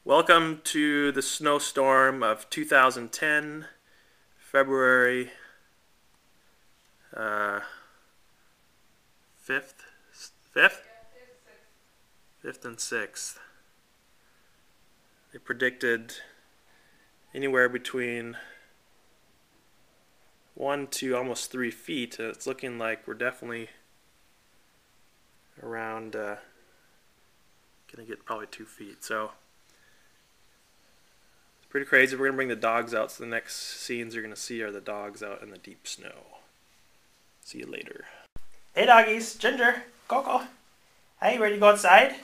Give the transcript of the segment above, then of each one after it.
Welcome to the snowstorm of 2010, February 5th? 5th and 6th. They predicted anywhere between 1 to almost 3 feet. It's looking like we're definitely around, gonna get probably 2 feet. So pretty crazy. We're going to bring the dogs out, so the next scenes you're going to see are the dogs out in the deep snow. See you later. Hey doggies, Ginger, Coco. Hey, ready to go outside?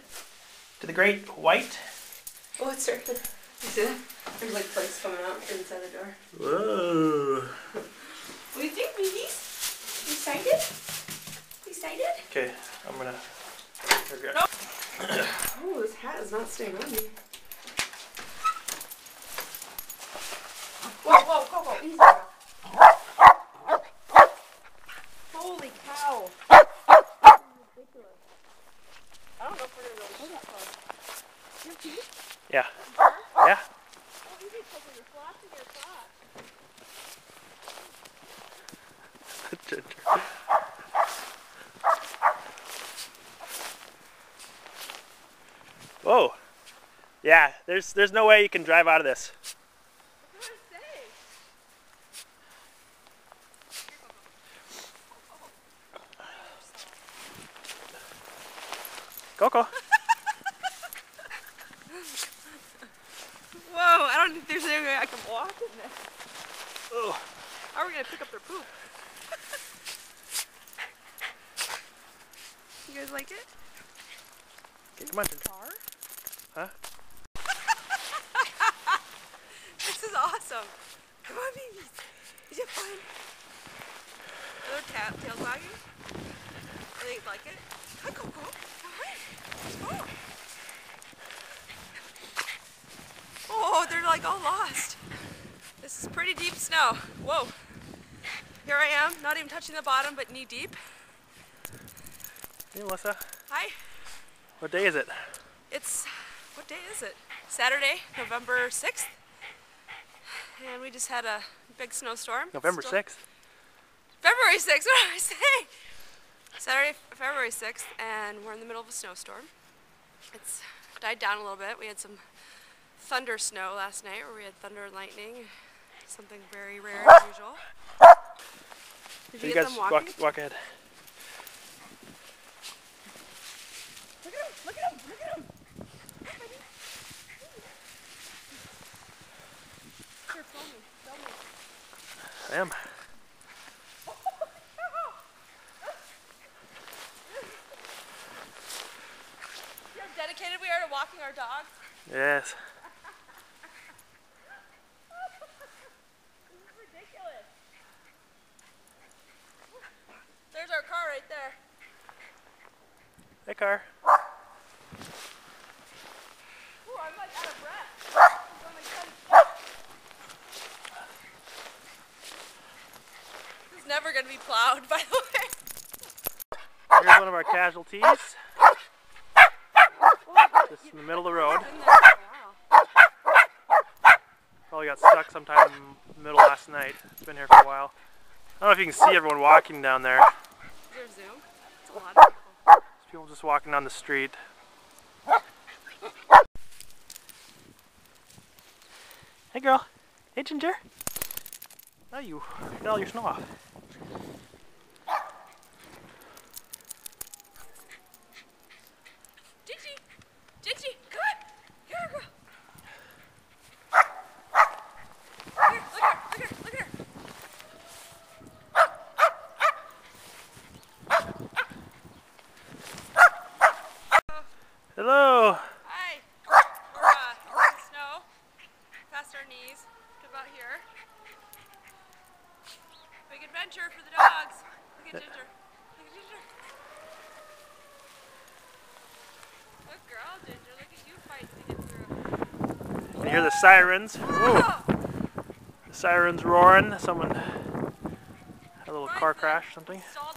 To the great white? Oh, it's starting. You see that? There's like flakes coming out inside the door. Whoa. What do you think, babies? You excited? You excited? Okay, I'm going to... No. Oh, this hat is not staying on me. Whoa, whoa, Coco, easy. Holy cow. Ridiculous. I don't know if we're going to really pull that far. You have teeth? Yeah. Sure? Yeah. Oh, easy, Coco, you're flossing your crotch. Ginger. Whoa. Yeah, there's no way you can drive out of this. Coco. Whoa, I don't think there's any way I can walk in this. Oh. How are we going to pick up their poop? You guys like it? Okay, come on, Ginger. Car? Huh? This is awesome. Come on, babies. Is it fun? Are their tails wagging? Do they like it? Hi, Coco. Hi. Let's go. Oh, they're like all lost. This is pretty deep snow. Whoa. Here I am, not even touching the bottom, but knee deep. Hey, Melissa. Hi. What day is it? What day is it? Saturday, November 6th. And we just had a big snowstorm. November 6th? February 6th, what did I say? Saturday, February 6th, and we're in the middle of a snowstorm. It's died down a little bit. We had some thunder snow last night, where we had thunder and lightning. Something very rare and unusual. Did you get them walking? Walk ahead. Look at him! Look at him! Look at him! Here, film me. Film me. I am. See how dedicated we are to walking our dogs? Yes. This is ridiculous. There's our car right there. Hey, car. Ooh, I'm like out of breath. This is never going to be plowed, by the way. Here's one of our casualties. Just in the middle of the road. Probably got stuck sometime in the middle last night. It's been here for a while. I don't know if you can see everyone walking down there. Is there a zoom? It's a lot of people. There's people just walking down the street. Hey girl. Hey Ginger. Oh, you got all your snow off. Gigi! Gigi! Come on! Here, girl! Here, look at her! Look at her! Look at her! Hello. Hi! We're in the snow, past our knees, to about here. Big adventure for the dogs. Look at Ginger. Look at Ginger. Good girl, Ginger. Look at you fighting to get through. You hear the sirens? Whoa. The sirens roaring. Someone had a little car crash or something. Stalled